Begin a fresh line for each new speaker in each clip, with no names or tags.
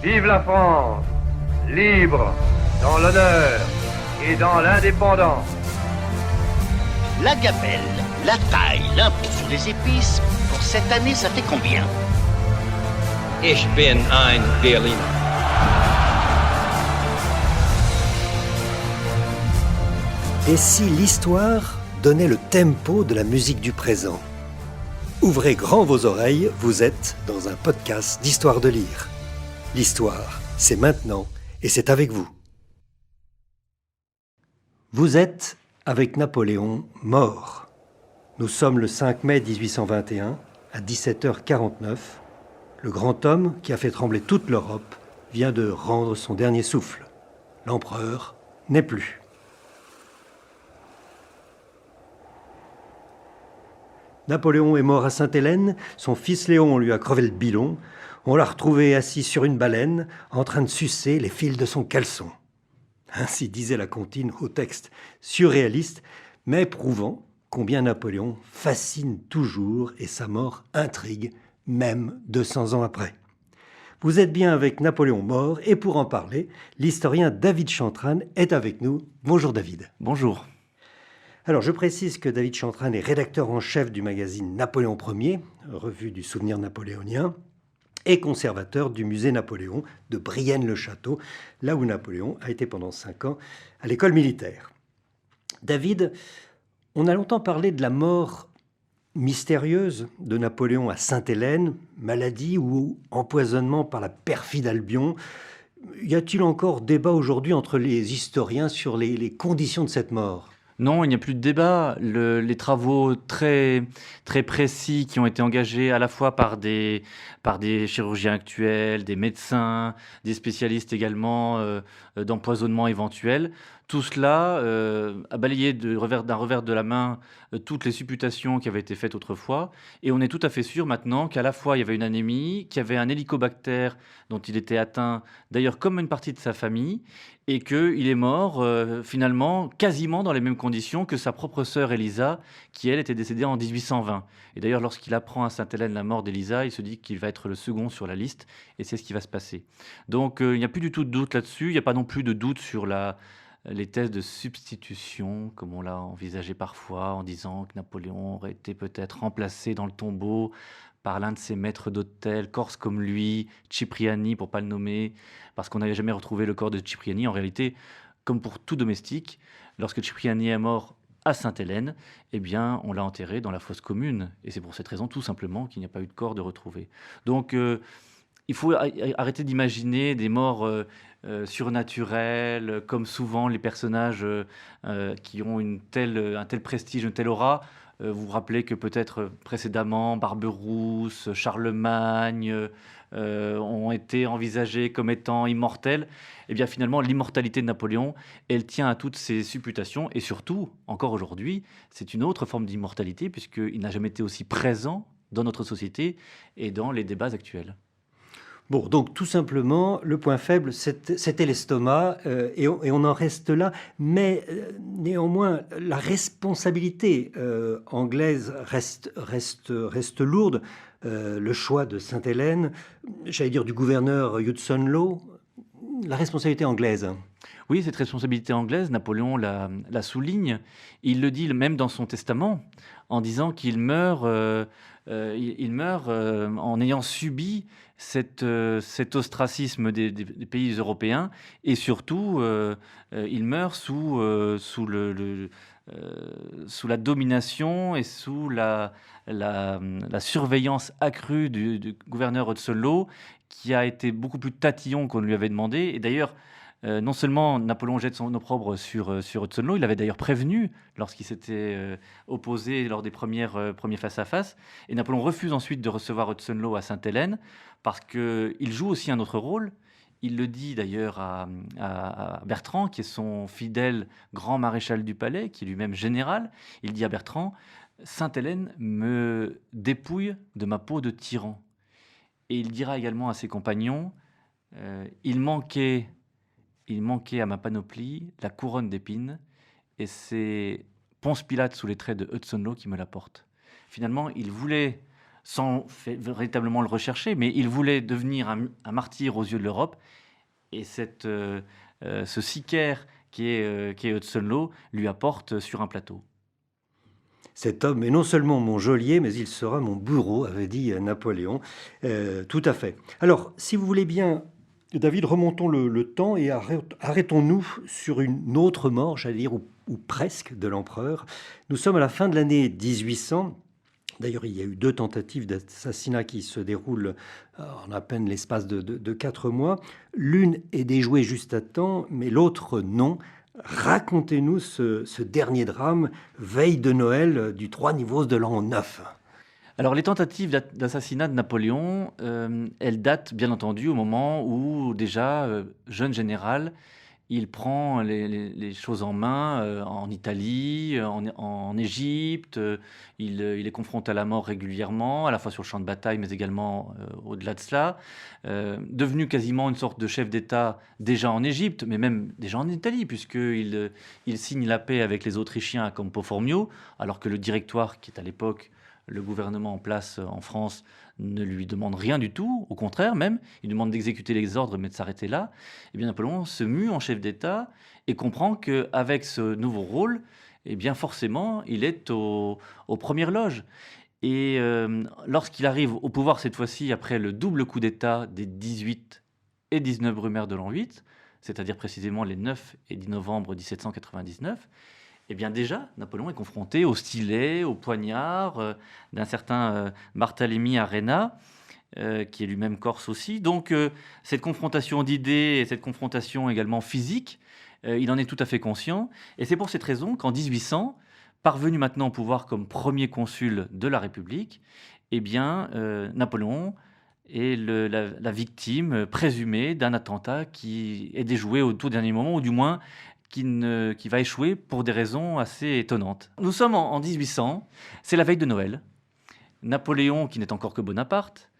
Vive la France, libre, dans l'honneur et dans l'indépendance.
La gamelle, la taille, l'impôt sur les épices, pour cette année, ça fait combien?
Ich bin ein Berliner.
Et si l'histoire donnait le tempo de la musique du présent? Ouvrez grand vos oreilles, vous êtes dans un podcast d'Histoire de lire. L'histoire, c'est maintenant et c'est avec vous. Vous êtes avec Napoléon mort. Nous sommes le 5 mai 1821, à 17h49. Le grand homme qui a fait trembler toute l'Europe vient de rendre son dernier souffle. L'empereur n'est plus. Napoléon est mort à Sainte-Hélène, son fils Léon lui a crevé le bidon, on l'a retrouvé assis sur une baleine, en train de sucer les fils de son caleçon. Ainsi disait la comptine au texte surréaliste, mais prouvant combien Napoléon fascine toujours et sa mort intrigue, même 200 ans après. Vous êtes bien avec Napoléon mort, et pour en parler, l'historien David Chantrane est avec nous. Bonjour David.
Bonjour.
Alors, je précise que David Chantrane est rédacteur en chef du magazine Napoléon Ier, revue du souvenir napoléonien, et conservateur du musée Napoléon de Brienne-le-Château, là où Napoléon a été pendant 5 ans à l'école militaire. David, on a longtemps parlé de la mort mystérieuse de Napoléon à Sainte-Hélène, maladie ou empoisonnement par la perfide Albion. Y a-t-il encore débat aujourd'hui entre les historiens sur les conditions de cette mort ?
Non, il n'y a plus de débat. Les travaux très, très précis qui ont été engagés à la fois par des chirurgiens actuels, des médecins, des spécialistes également d'empoisonnement éventuel, tout cela a balayé d'un revers de la main toutes les supputations qui avaient été faites autrefois. Et on est tout à fait sûr maintenant qu'à la fois il y avait une anémie, qu'il y avait un hélicobactère dont il était atteint, d'ailleurs comme une partie de sa famille, et qu'il est mort finalement quasiment dans les mêmes conditions que sa propre sœur Élisa, qui elle était décédée en 1820. Et d'ailleurs lorsqu'il apprend à Sainte-Hélène la mort d'Élisa, il se dit qu'il va être le second sur la liste, et c'est ce qui va se passer. Donc il n'y a plus du tout de doute là-dessus, il n'y a pas non plus de doute sur les thèses de substitution, comme on l'a envisagé parfois, en disant que Napoléon aurait été peut-être remplacé dans le tombeau par l'un de ses maîtres d'hôtel, corse comme lui, Cipriani, pour ne pas le nommer, parce qu'on n'avait jamais retrouvé le corps de Cipriani. En réalité, comme pour tout domestique, lorsque Cipriani est mort à Sainte-Hélène, eh bien, on l'a enterré dans la fosse commune. Et c'est pour cette raison, tout simplement, qu'il n'y a pas eu de corps de retrouvé. Donc, il faut arrêter d'imaginer des morts surnaturelles, comme souvent les personnages qui ont un tel prestige, une telle aura. Vous vous rappelez que peut-être précédemment, Barberousse, Charlemagne ont été envisagés comme étant immortels. Eh bien finalement, l'immortalité de Napoléon, elle tient à toutes ces supputations. Et surtout, encore aujourd'hui, c'est une autre forme d'immortalité puisqu'il n'a jamais été aussi présent dans notre société et dans les débats actuels.
Bon, donc tout simplement, le point faible, c'était l'estomac, et on en reste là. Mais néanmoins, la responsabilité anglaise reste lourde. Le choix de Sainte-Hélène, j'allais dire du gouverneur Hudson Law, la responsabilité anglaise.
Oui, cette responsabilité anglaise, Napoléon la souligne. Il le dit même dans son testament, en disant qu'il meurt, en ayant subi cet ostracisme des pays européens, et surtout, il meurt sous la domination et sous la surveillance accrue du gouverneur Hudson Law, qui a été beaucoup plus tatillon qu'on ne lui avait demandé. Et d'ailleurs, non seulement Napoléon jette son opprobre sur Hudson Law, il avait d'ailleurs prévenu lorsqu'il s'était opposé lors des premiers face-à-face. Et Napoléon refuse ensuite de recevoir Hudson Law à Sainte-Hélène parce qu'il joue aussi un autre rôle. Il le dit d'ailleurs à Bertrand, qui est son fidèle grand maréchal du palais, qui est lui-même général. Il dit à Bertrand, « Sainte-Hélène me dépouille de ma peau de tyran ». Et il dira également à ses compagnons, il manquait à ma panoplie la couronne d'épines, et c'est Ponce Pilate sous les traits de Hudson Law qui me l'apporte. Finalement, il voulait véritablement le rechercher, mais il voulait devenir un martyr aux yeux de l'Europe. Et ce sicaire qui est Hudson Law lui apporte sur un plateau.
Cet homme est non seulement mon geôlier, mais il sera mon bourreau, avait dit Napoléon. Tout à fait. Alors, si vous voulez bien, David, remontons le temps et arrêtons-nous sur une autre mort, j'allais dire, ou presque, de l'empereur. Nous sommes à la fin de l'année 1800. D'ailleurs, il y a eu 2 tentatives d'assassinat qui se déroulent en à peine l'espace de 4 mois. L'une est déjouée juste à temps, mais l'autre non. Racontez-nous ce dernier drame, veille de Noël du 3 Nivose de l'an 9.
Alors, les tentatives d'assassinat de Napoléon, elles datent bien entendu au moment où déjà, jeune général, il prend les choses en main en Italie, en Égypte. Il est confronté à la mort régulièrement, à la fois sur le champ de bataille, mais également au-delà de cela. Devenu quasiment une sorte de chef d'État déjà en Égypte, mais même déjà en Italie, puisqu'il signe la paix avec les Autrichiens à Campo Formio, alors que le Directoire, qui est à l'époque le gouvernement en place en France, ne lui demande rien du tout, au contraire même, il demande d'exécuter les ordres mais de s'arrêter là. Eh bien Napoléon se mue en chef d'État et comprend qu'avec ce nouveau rôle, eh bien forcément, il est aux premières loges. Et lorsqu'il arrive au pouvoir cette fois-ci, après le double coup d'État des 18 et 19 Brumaire de l'an 8, c'est-à-dire précisément les 9 et 10 novembre 1799, eh bien déjà, Napoléon est confronté au stylet, au poignard d'un certain Barthélemy Arena, qui est lui-même corse aussi. Donc cette confrontation d'idées et cette confrontation également physique, il en est tout à fait conscient. Et c'est pour cette raison qu'en 1800, parvenu maintenant au pouvoir comme premier consul de la République, eh bien Napoléon est la victime présumée d'un attentat qui est déjoué au tout dernier moment, ou du moins qui va échouer pour des raisons assez étonnantes. Nous sommes en 1800, c'est la veille de Noël. Napoléon, qui n'est encore que Bonaparte,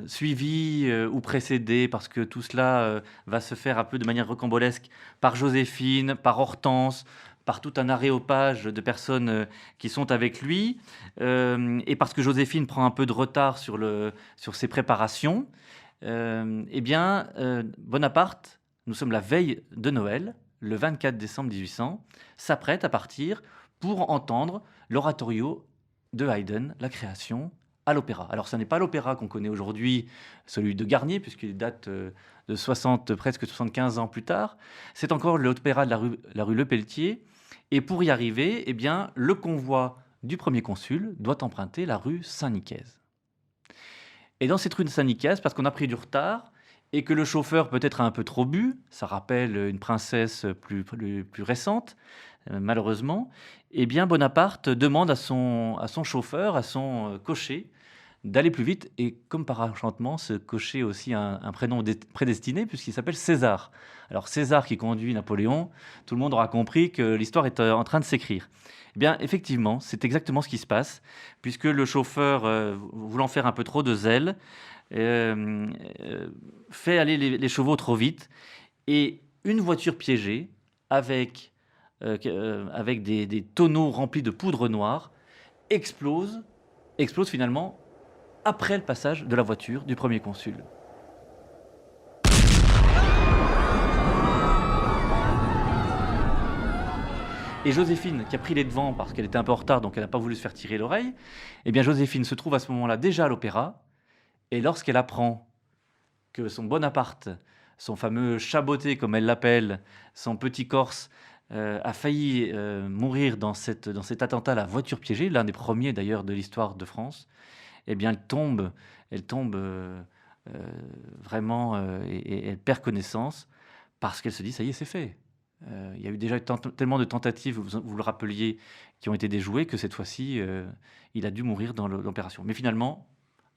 suivi ou précédé, parce que tout cela va se faire un peu de manière rocambolesque, par Joséphine, par Hortense, par tout un aréopage de personnes qui sont avec lui, et parce que Joséphine prend un peu de retard sur ses préparations, eh bien, Bonaparte, nous sommes la veille de Noël, le 24 décembre 1800, s'apprête à partir pour entendre l'oratorio de Haydn, la création, à l'opéra. Alors, ce n'est pas l'opéra qu'on connaît aujourd'hui, celui de Garnier, puisqu'il date de presque 75 ans plus tard. C'est encore l'opéra de la rue Lepelletier. Et pour y arriver, eh bien, le convoi du premier consul doit emprunter la rue Saint-Nicaise. Et dans cette rue de Saint-Nicaise, parce qu'on a pris du retard, et que le chauffeur peut-être a un peu trop bu, ça rappelle une princesse plus récente, malheureusement, eh bien Bonaparte demande à son chauffeur, à son cocher, d'aller plus vite, et comme par enchantement, ce cocher aussi un prénom prédestiné, puisqu'il s'appelle César. Alors César qui conduit Napoléon, tout le monde aura compris que l'histoire est en train de s'écrire. Eh bien, effectivement, c'est exactement ce qui se passe, puisque le chauffeur, voulant faire un peu trop de zèle, fait aller les chevaux trop vite, et une voiture piégée avec des tonneaux remplis de poudre noire explose finalement après le passage de la voiture du premier consul. Et Joséphine, qui a pris les devants parce qu'elle était un peu en retard, donc elle n'a pas voulu se faire tirer l'oreille, eh bien Joséphine se trouve à ce moment-là déjà à l'opéra. Et lorsqu'elle apprend que son Bonaparte, son fameux chaboté, comme elle l'appelle, son petit Corse, a failli mourir dans cet attentat à la voiture piégée, l'un des premiers d'ailleurs de l'histoire de France, eh bien elle tombe vraiment et elle perd connaissance parce qu'elle se dit ça y est, c'est fait. Il y a eu déjà tellement de tentatives, vous le rappeliez, qui ont été déjouées, que cette fois-ci, il a dû mourir dans l'opération. Mais finalement,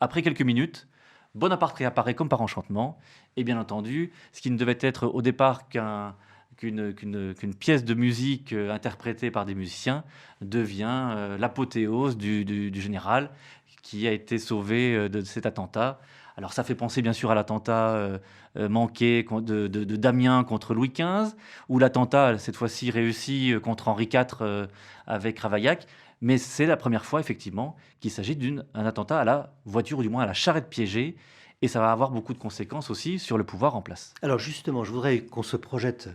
après quelques minutes, Bonaparte réapparaît comme par enchantement, et bien entendu, ce qui ne devait être au départ qu'une pièce de musique interprétée par des musiciens devient l'apothéose du général qui a été sauvé de cet attentat. Alors ça fait penser bien sûr à l'attentat manqué de Damiens contre Louis XV, ou l'attentat cette fois-ci réussi contre Henri IV avec Ravaillac. Mais c'est la première fois, effectivement, qu'il s'agit d'un attentat à la voiture, ou du moins à la charrette piégée. Et ça va avoir beaucoup de conséquences aussi sur le pouvoir en place.
Alors justement, je voudrais qu'on se projette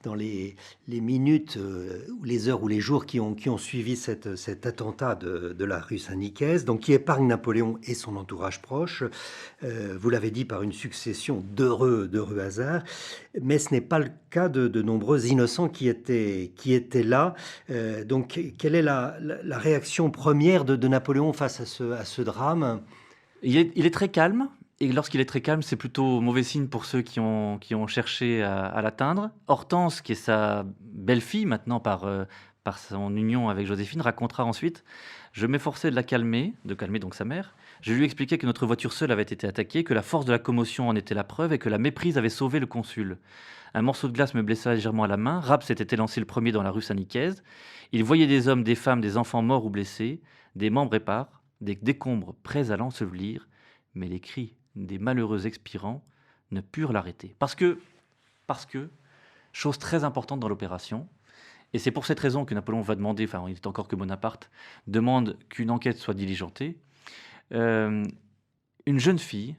dans les minutes, ou les heures ou les jours qui ont suivi cet attentat de la rue Saint-Nicaise, donc qui épargne Napoléon et son entourage proche. Vous l'avez dit, par une succession d'heureux hasards, mais ce n'est pas le cas de nombreux innocents qui étaient là. Donc quelle est la réaction première de Napoléon face à ce drame?
Il est très calme. Et lorsqu'il est très calme, c'est plutôt mauvais signe pour ceux qui ont cherché à l'atteindre. Hortense, qui est sa belle-fille maintenant par son union avec Joséphine, racontera ensuite « Je m'efforçais de calmer donc sa mère. Je lui expliquais que notre voiture seule avait été attaquée, que la force de la commotion en était la preuve et que la méprise avait sauvé le consul. Un morceau de glace me blessa légèrement à la main. Rapp s'était élancé le premier dans la rue Saint-Nicaise. Il voyait des hommes, des femmes, des enfants morts ou blessés, des membres épars, des décombres prêts à l'ensevelir, mais les cris des malheureux expirants ne purent l'arrêter. Parce que, chose très importante dans l'opération, et c'est pour cette raison que Napoléon va demander, enfin il est encore que Bonaparte, demande qu'une enquête soit diligentée, une jeune fille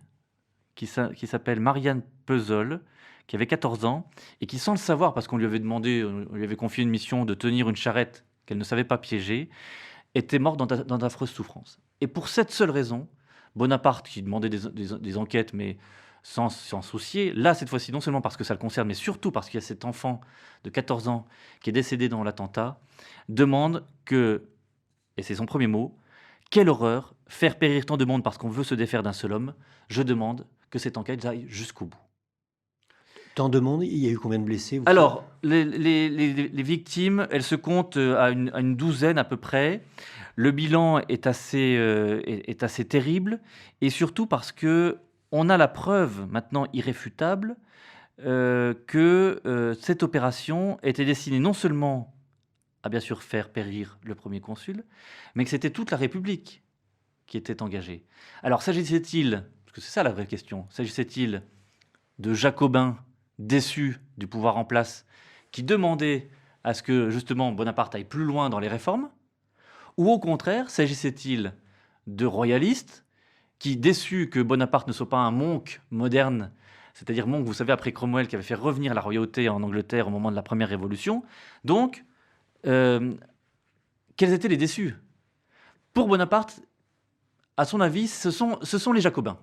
qui s'appelle Marianne Peuzol, qui avait 14 ans, et qui, sans le savoir, parce qu'on lui avait confié une mission de tenir une charrette qu'elle ne savait pas piéger, était morte dans d'affreuses souffrances. Et pour cette seule raison, Bonaparte, qui demandait des enquêtes, mais sans s'en soucier, là, cette fois-ci, non seulement parce que ça le concerne, mais surtout parce qu'il y a cet enfant de 14 ans qui est décédé dans l'attentat, demande que, et c'est son premier mot, « Quelle horreur, faire périr tant de monde parce qu'on veut se défaire d'un seul homme. Je demande que cette enquête aille jusqu'au bout. »
Tant de monde, il y a eu combien de blessés?
Alors, les victimes, elles se comptent à une douzaine à peu près. Le bilan est assez terrible, et surtout parce que on a la preuve maintenant irréfutable que cette opération était destinée non seulement à bien sûr faire périr le premier consul, mais que c'était toute la République qui était engagée. Alors s'agissait-il, parce que c'est ça la vraie question, s'agissait-il de jacobins déçus du pouvoir en place qui demandaient à ce que justement Bonaparte aille plus loin dans les réformes, ou au contraire, s'agissait-il de royalistes qui, déçus que Bonaparte ne soit pas un monk moderne, c'est-à-dire monk, vous savez, après Cromwell, qui avait fait revenir la royauté en Angleterre au moment de la première révolution, donc, quels étaient les déçus? Pour Bonaparte, à son avis, ce sont les Jacobins.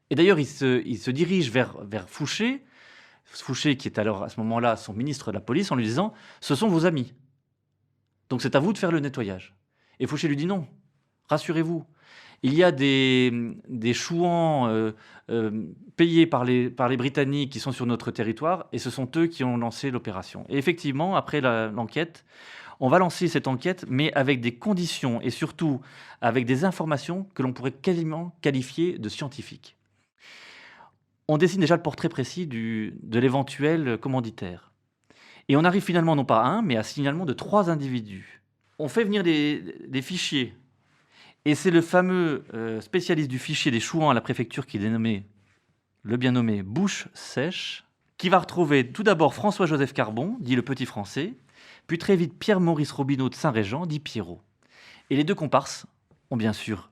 Et d'ailleurs, il se dirige vers Fouché, qui est alors à ce moment-là son ministre de la police, en lui disant « Ce sont vos amis. Donc c'est à vous de faire le nettoyage. » Et Fouché lui dit « Non, rassurez-vous. Il y a des chouans payés par les Britanniques qui sont sur notre territoire, et ce sont eux qui ont lancé l'opération. » Et effectivement, après l'enquête, on va lancer cette enquête, mais avec des conditions et surtout avec des informations que l'on pourrait quasiment qualifier de scientifiques. On dessine déjà le portrait précis de l'éventuel commanditaire. Et on arrive finalement non pas à un, mais à signalement de 3 individus. On fait venir des fichiers. Et c'est le fameux spécialiste du fichier des chouans à la préfecture qui est dénommé, le bien nommé Bouche Sèche, qui va retrouver tout d'abord François-Joseph Carbon, dit le Petit Français, puis très vite Pierre-Maurice Robineau de Saint-Régent, dit Pierrot. Et les 2 comparses ont bien sûr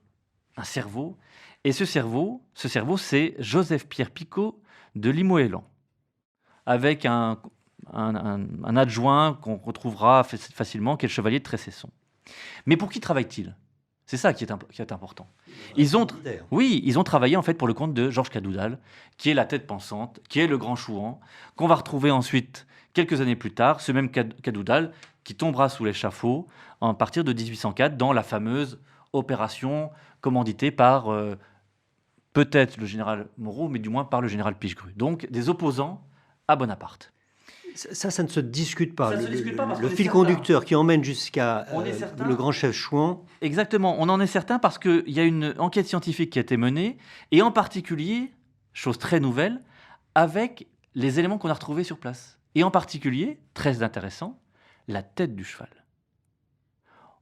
un cerveau, et ce cerveau, c'est Joseph-Pierre Picot de Limoëlan, avec un adjoint qu'on retrouvera facilement, qui est le chevalier de Tressesson. Mais pour qui travaille-t-il? C'est ça qui est important. Ils ont travaillé en fait pour le compte de Georges Cadoudal, qui est la tête pensante, qui est le grand chouan, qu'on va retrouver ensuite, quelques années plus tard, ce même Cadoudal qui tombera sous l'échafaud à partir de 1804 dans la fameuse opération commanditée par peut-être le général Moreau, mais du moins par le général Pichegru. Donc des opposants à Bonaparte.
Ça ne se discute pas.
Ça ne se discute pas parce
le
qu'on est
fil
certain.
conducteur qui emmène jusqu'à le grand chef Chouan.
Exactement, on en est certain parce qu'il y a une enquête scientifique qui a été menée, et en particulier, chose très nouvelle, avec les éléments qu'on a retrouvés sur place. Et en particulier, très intéressant, la tête du cheval.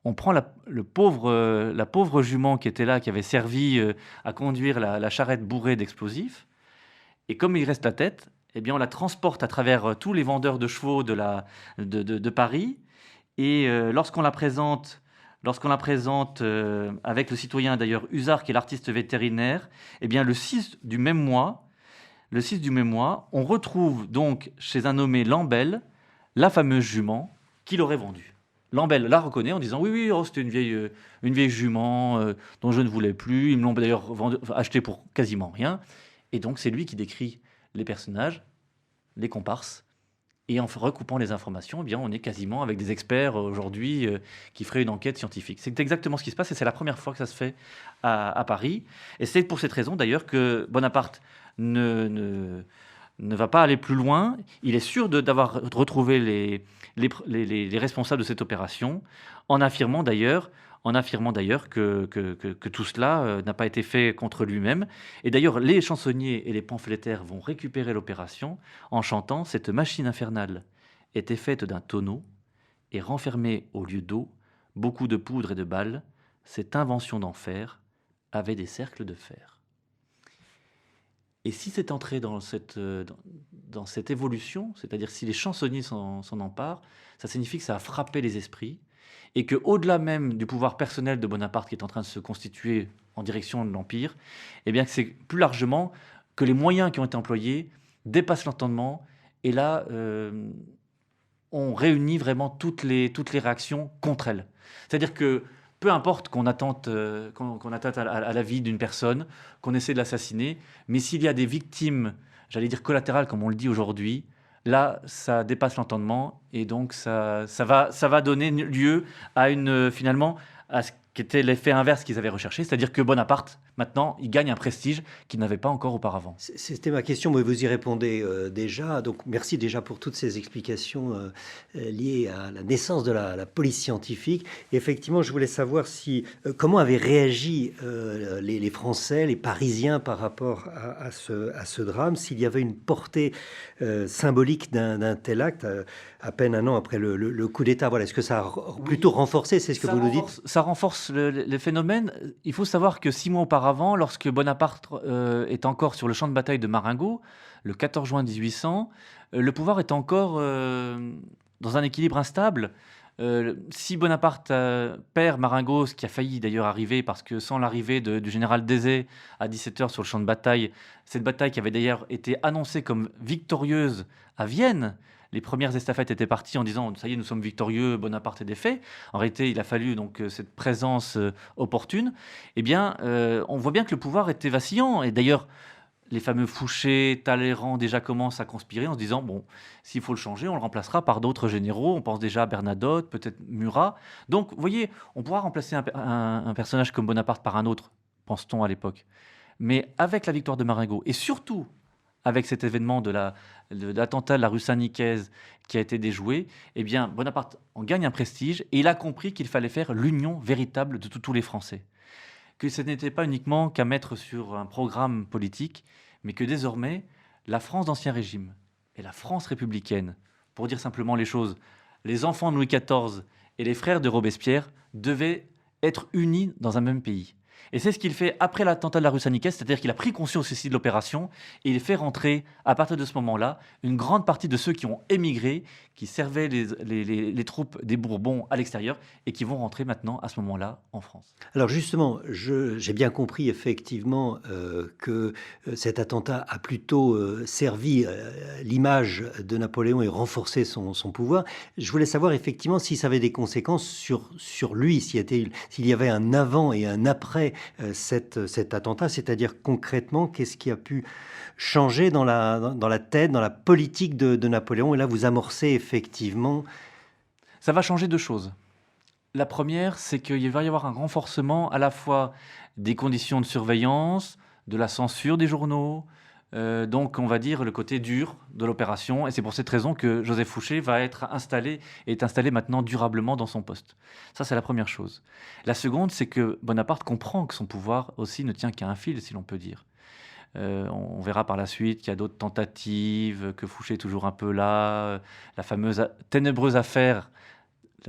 On prend la pauvre jument qui était là, qui avait servi à conduire la charrette bourrée d'explosifs, et comme il reste la tête, eh bien, on la transporte à travers tous les vendeurs de chevaux de Paris. Et lorsqu'on la présente lorsqu'on la présente avec le citoyen d'ailleurs Husard, qui est l'artiste vétérinaire, eh bien le 6 du même mois, on retrouve donc chez un nommé Lambel la fameuse jument qu'il aurait vendue. Lambel la reconnaît en disant oui, c'était une vieille jument dont je ne voulais plus. Ils me l'ont d'ailleurs achetée pour quasiment rien. Et donc c'est lui qui décrit les personnages, les comparses. Et en recoupant les informations, eh bien, on est quasiment avec des experts aujourd'hui qui feraient une enquête scientifique. C'est exactement ce qui se passe et c'est la première fois que ça se fait à Paris. Et c'est pour cette raison d'ailleurs que Bonaparte ne va pas aller plus loin. Il est sûr d'avoir retrouvé les responsables de cette opération en affirmant d'ailleurs que tout cela n'a pas été fait contre lui-même. Et d'ailleurs, les chansonniers et les pamphlétaires vont récupérer l'opération en chantant « Cette machine infernale était faite d'un tonneau et renfermait au lieu d'eau beaucoup de poudre et de balles. Cette invention d'enfer avait des cercles de fer. » Et si c'est entré dans cette évolution, c'est-à-dire si les chansonniers s'en emparent, ça signifie que ça a frappé les esprits et qu'au-delà même du pouvoir personnel de Bonaparte qui est en train de se constituer en direction de l'Empire, eh bien que c'est plus largement que les moyens qui ont été employés dépassent l'entendement et là, on réunit vraiment toutes les réactions contre elle. C'est-à-dire que peu importe qu'on attente à la vie d'une personne, qu'on essaie de l'assassiner, mais s'il y a des victimes, j'allais dire collatérales comme on le dit aujourd'hui, là, ça dépasse l'entendement et donc ça va donner lieu à finalement à ce qui était l'effet inverse qu'ils avaient recherché, c'est-à-dire que Bonaparte, maintenant, il gagne un prestige qu'il n'avait pas encore auparavant.
C'était ma question, mais vous y répondez déjà. Donc, merci déjà pour toutes ces explications liées à la naissance de la police scientifique. Et effectivement, je voulais savoir comment avaient réagi les Français, les Parisiens par rapport à ce drame, s'il y avait une portée symbolique d'un tel acte, à peine un an après le coup d'État. Voilà, est-ce que ça a plutôt renforcé, c'est ce que vous nous dites?
Ça renforce le phénomène. Il faut savoir que 6 mois auparavant, lorsque Bonaparte est encore sur le champ de bataille de Marengo, le 14 juin 1800, le pouvoir est encore dans un équilibre instable. Si Bonaparte perd Marengo, ce qui a failli d'ailleurs arriver, parce que sans l'arrivée du général Desey à 17h sur le champ de bataille, cette bataille qui avait d'ailleurs été annoncée comme victorieuse à Vienne, les premières estafettes étaient parties en disant « ça y est, nous sommes victorieux, Bonaparte est défait ». En réalité, il a fallu donc cette présence opportune. Eh bien, on voit bien que le pouvoir était vacillant. Et d'ailleurs, les fameux Fouché, Talleyrand déjà commencent à conspirer en se disant « bon, s'il faut le changer, on le remplacera par d'autres généraux ». On pense déjà à Bernadotte, peut-être Murat. Donc, vous voyez, on pourra remplacer un personnage comme Bonaparte par un autre, pense-t-on à l'époque. Mais avec la victoire de Marengo, et surtout avec cet événement de l'attentat de la rue Saint-Nicaise qui a été déjoué, eh bien, Bonaparte en gagne un prestige et il a compris qu'il fallait faire l'union véritable de tous les Français. Que ce n'était pas uniquement qu'à mettre sur un programme politique, mais que désormais, la France d'Ancien Régime et la France républicaine, pour dire simplement les choses, les enfants de Louis XIV et les frères de Robespierre devaient être unis dans un même pays. Et c'est ce qu'il fait après l'attentat de la rue Saint-Nicaise, c'est-à-dire qu'il a pris conscience aussi de l'opération et il fait rentrer, à partir de ce moment-là, une grande partie de ceux qui ont émigré, qui servaient les troupes des Bourbons à l'extérieur et qui vont rentrer maintenant, à ce moment-là, en France.
Alors justement, j'ai bien compris effectivement que cet attentat a plutôt servi l'image de Napoléon et renforcé son pouvoir. Je voulais savoir effectivement si ça avait des conséquences sur lui, s'il y avait un avant et un après cet attentat, c'est-à-dire concrètement, qu'est-ce qui a pu changer dans la tête, dans la politique de Napoléon? Et là, vous amorcez effectivement...
Ça va changer deux choses. La première, c'est qu'il va y avoir un renforcement à la fois des conditions de surveillance, de la censure des journaux, donc on va dire le côté dur de l'opération. Et c'est pour cette raison que Joseph Fouché est installé maintenant durablement dans son poste. Ça, c'est la première chose. La seconde, c'est que Bonaparte comprend que son pouvoir aussi ne tient qu'à un fil, si l'on peut dire. On verra par la suite qu'il y a d'autres tentatives, que Fouché est toujours un peu là, la fameuse ténébreuse affaire,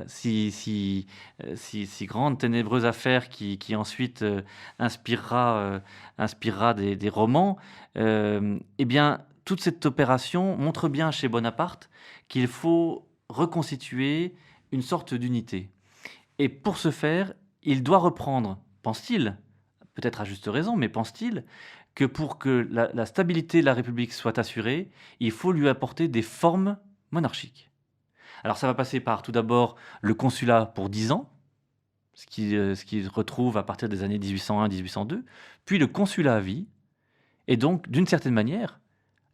si grande ténébreuse affaire qui ensuite inspirera des romans. Eh bien, toute cette opération montre bien chez Bonaparte qu'il faut reconstituer une sorte d'unité. Et pour ce faire, il doit reprendre, pense-t-il, peut-être à juste raison, mais pense-t-il, que pour que la stabilité de la République soit assurée, il faut lui apporter des formes monarchiques. Alors ça va passer par tout d'abord le consulat pour 10 ans, ce qui retrouve à partir des années 1801-1802, puis le consulat à vie, et donc d'une certaine manière,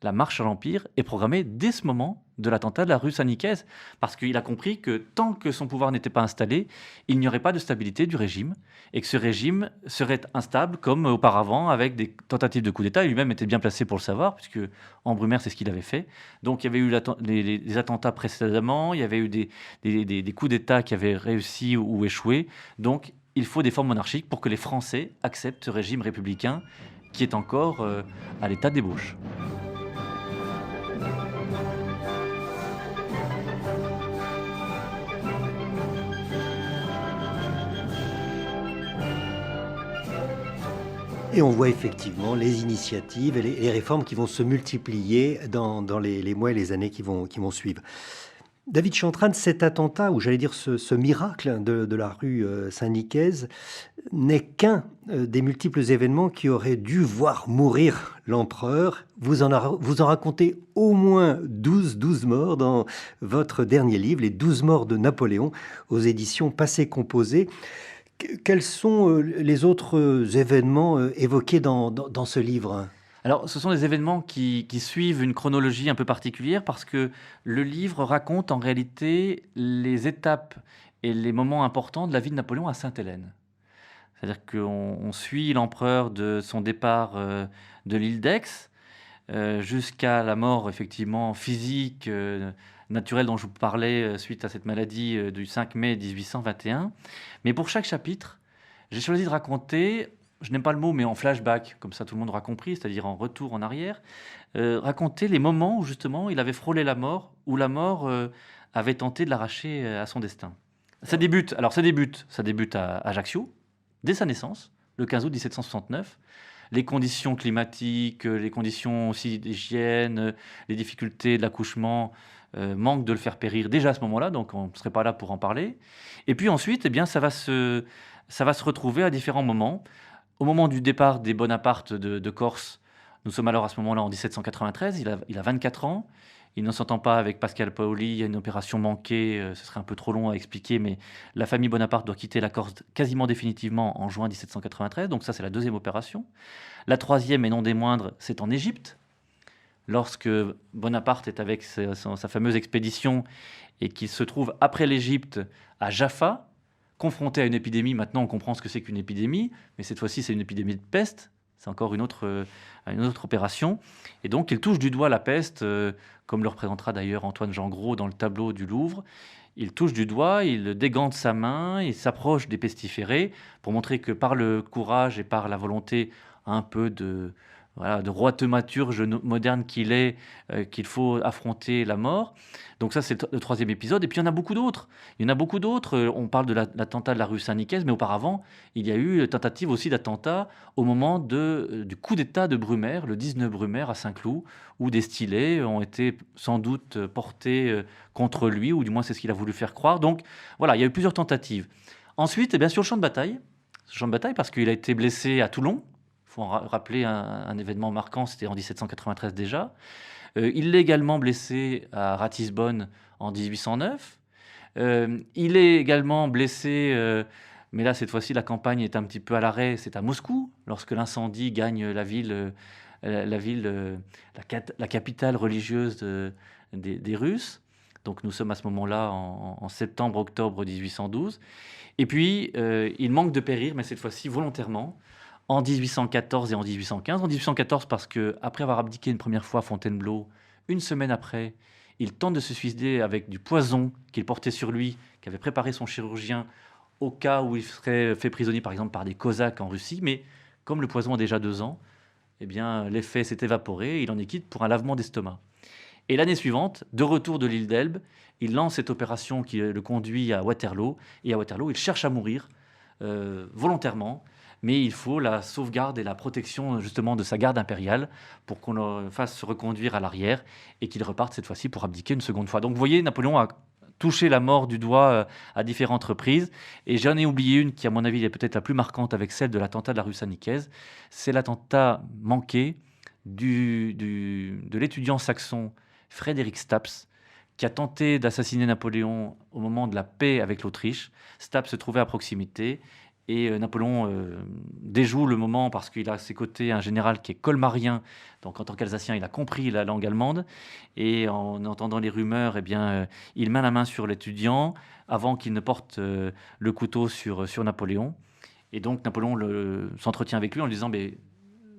la marche à l'Empire est programmée dès ce moment de l'attentat de la rue Saint-Nicaise, parce qu'il a compris que tant que son pouvoir n'était pas installé, il n'y aurait pas de stabilité du régime, et que ce régime serait instable comme auparavant avec des tentatives de coup d'État. Lui-même était bien placé pour le savoir, puisque en Brumaire, c'est ce qu'il avait fait. Donc il y avait eu les attentats précédemment, il y avait eu des coups d'État qui avaient réussi ou échoué. Donc il faut des formes monarchiques pour que les Français acceptent ce régime républicain qui est encore à l'état d'ébauche.
Et on voit effectivement les initiatives et les réformes qui vont se multiplier dans les mois et les années qui vont suivre. David Chantrane, cet attentat, ou j'allais dire ce miracle de la rue Saint-Nicaise, n'est qu'un des multiples événements qui auraient dû voir mourir l'empereur. Vous en racontez au moins 12 morts dans votre dernier livre, Les 12 morts de Napoléon, aux éditions Passé Composé. Quels sont les autres événements évoqués dans ce livre ?
Alors, ce sont des événements qui suivent une chronologie un peu particulière parce que le livre raconte en réalité les étapes et les moments importants de la vie de Napoléon à Sainte-Hélène. C'est-à-dire qu'on suit l'empereur de son départ de l'île d'Aix jusqu'à la mort effectivement physique, naturelle dont je vous parlais suite à cette maladie du 5 mai 1821. Mais pour chaque chapitre, j'ai choisi de raconter, je n'aime pas le mot, mais en flashback, comme ça tout le monde aura compris, c'est-à-dire en retour en arrière, raconter les moments où justement il avait frôlé la mort, où la mort avait tenté de l'arracher à son destin. Ça débute à Ajaccio, dès sa naissance, le 15 août 1769. Les conditions climatiques, les conditions aussi d'hygiène, les difficultés de l'accouchement manquent de le faire périr déjà à ce moment-là, donc on ne serait pas là pour en parler. Et puis ensuite, eh bien, ça va se retrouver à différents moments. Au moment du départ des Bonaparte de Corse, nous sommes alors à ce moment-là en 1793, il a 24 ans. Il ne s'entend pas avec Pascal Paoli, il y a une opération manquée, ce serait un peu trop long à expliquer, mais la famille Bonaparte doit quitter la Corse quasiment définitivement en juin 1793, donc ça c'est la deuxième opération. La troisième, et non des moindres, c'est en Égypte, lorsque Bonaparte est avec sa fameuse expédition et qu'il se trouve après l'Égypte à Jaffa, confronté à une épidémie. Maintenant on comprend ce que c'est qu'une épidémie, mais cette fois-ci c'est une épidémie de peste. C'est encore une autre opération. Et donc, il touche du doigt la peste, comme le représentera d'ailleurs Antoine Jean Gros dans le tableau du Louvre. Il touche du doigt, il dégante sa main, il s'approche des pestiférés pour montrer que par le courage et par la volonté un peu de roi thaumaturge moderne qu'il est, qu'il faut affronter la mort. Donc ça, c'est le troisième épisode. Et puis, il y en a beaucoup d'autres. On parle de l'attentat de la rue Saint-Nicaise, mais auparavant, il y a eu tentative aussi d'attentat au moment du coup d'État de Brumaire, le 19 Brumaire à Saint-Cloud, où des stylets ont été sans doute portés contre lui, ou du moins c'est ce qu'il a voulu faire croire. Donc voilà, il y a eu plusieurs tentatives. Ensuite, sur le champ de bataille, parce qu'il a été blessé à Toulon. Il faut rappeler un événement marquant, c'était en 1793 déjà. Il est également blessé à Ratisbonne en 1809. Il est également blessé, mais là, cette fois-ci, la campagne est un petit peu à l'arrêt, c'est à Moscou, lorsque l'incendie gagne la capitale religieuse des Russes. Donc nous sommes à ce moment-là en septembre-octobre 1812. Et puis, il manque de périr, mais cette fois-ci volontairement, en 1814 et en 1815. En 1814 parce qu'après avoir abdiqué une première fois à Fontainebleau, une semaine après, il tente de se suicider avec du poison qu'il portait sur lui, qu'avait préparé son chirurgien au cas où il serait fait prisonnier par exemple par des Cosaques en Russie. Mais comme le poison a déjà 2 ans, eh bien, l'effet s'est évaporé et il en est quitte pour un lavement d'estomac. Et l'année suivante, de retour de l'île d'Elbe, il lance cette opération qui le conduit à Waterloo. Et à Waterloo, il cherche à mourir volontairement. Mais il faut la sauvegarde et la protection justement de sa garde impériale pour qu'on le fasse se reconduire à l'arrière et qu'il reparte cette fois-ci pour abdiquer une seconde fois. Donc vous voyez, Napoléon a touché la mort du doigt à différentes reprises. Et j'en ai oublié une qui, à mon avis, est peut-être la plus marquante avec celle de l'attentat de la rue Saint-Nicaise. C'est l'attentat manqué de l'étudiant saxon Frédéric Staps, qui a tenté d'assassiner Napoléon au moment de la paix avec l'Autriche. Staps se trouvait à proximité et Napoléon déjoue le moment parce qu'il a à ses côtés un général qui est colmarien. Donc en tant qu'Alsacien, il a compris la langue allemande. Et en entendant les rumeurs, il met la main sur l'étudiant avant qu'il ne porte le couteau sur Napoléon. Et donc Napoléon s'entretient avec lui en lui disant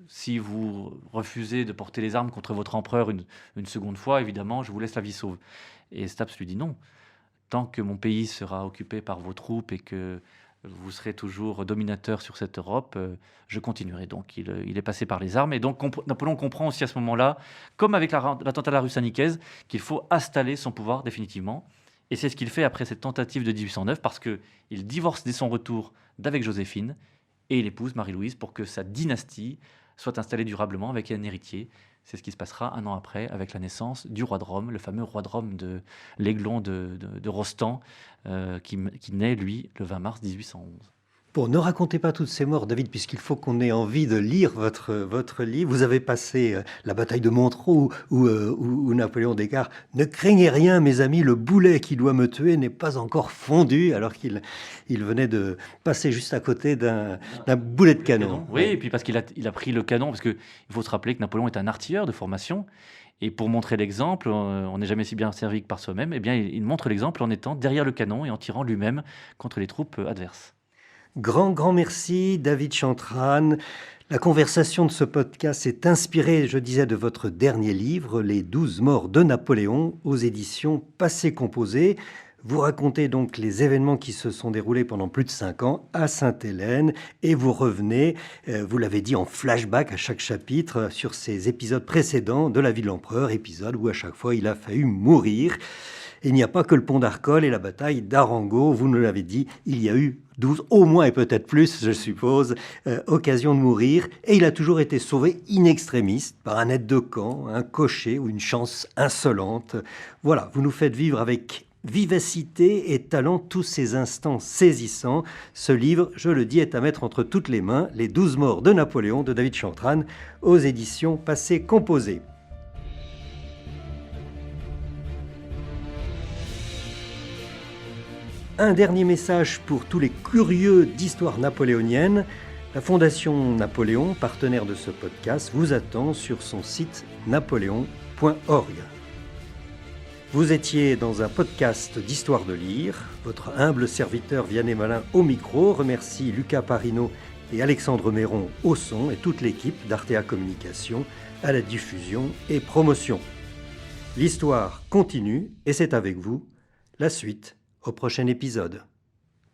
si vous refusez de porter les armes contre votre empereur une seconde fois, évidemment, je vous laisse la vie sauve. Et Staps lui dit non. Tant que mon pays sera occupé par vos troupes et que vous serez toujours dominateur sur cette Europe, je continuerai. Donc il est passé par les armes. Et donc Napoléon comprend aussi à ce moment-là, comme avec l'attentat de la rue Saint-Nicaise, qu'il faut installer son pouvoir définitivement. Et c'est ce qu'il fait après cette tentative de 1809, parce qu'il divorce dès son retour d'avec Joséphine et il épouse Marie-Louise pour que sa dynastie soit installée durablement avec un héritier. C'est ce qui se passera un an après avec la naissance du roi de Rome, le fameux roi de Rome de l'Aiglon de Rostand, qui naît, lui, le 20 mars 1811.
Bon, ne racontez pas toutes ces morts, David, puisqu'il faut qu'on ait envie de lire votre livre. Vous avez passé la bataille de Montereau où Napoléon déclare « Ne craignez rien, mes amis, le boulet qui doit me tuer n'est pas encore fondu », alors qu'il venait de passer juste à côté d'un boulet de canon.
Oui, et puis parce qu'il a pris le canon, parce qu'il faut se rappeler que Napoléon est un artilleur de formation. Et pour montrer l'exemple, on n'est jamais si bien servi que par soi-même, il montre l'exemple en étant derrière le canon et en tirant lui-même contre les troupes adverses.
Grand merci, David Chantrane. La conversation de ce podcast est inspirée, je disais, de votre dernier livre, Les 12 morts de Napoléon, aux éditions Passé Composé. Vous racontez donc les événements qui se sont déroulés pendant plus de 5 ans à Sainte-Hélène et vous revenez, vous l'avez dit, en flashback à chaque chapitre sur ces épisodes précédents de la vie de l'empereur, épisodes où à chaque fois il a failli mourir. Et il n'y a pas que le pont d'Arcole et la bataille d'Arango, vous nous l'avez dit, il y a eu 12, au moins et peut-être plus, je suppose, occasions de mourir. Et il a toujours été sauvé in extremis par un aide de camp, un cocher ou une chance insolente. Voilà, vous nous faites vivre avec vivacité et talent tous ces instants saisissants. Ce livre, je le dis, est à mettre entre toutes les mains, Les 12 morts de Napoléon de David Chantrane, aux éditions Passé Composé. Un dernier message pour tous les curieux d'histoire napoléonienne. La Fondation Napoléon, partenaire de ce podcast, vous attend sur son site napoléon.org. Vous étiez dans un podcast d'Histoire de lire. Votre humble serviteur Vianney Malin au micro remercie Lucas Parino et Alexandre Méron au son et toute l'équipe d'Artea Communication à la diffusion et promotion. L'histoire continue et c'est avec vous la suite au prochain épisode.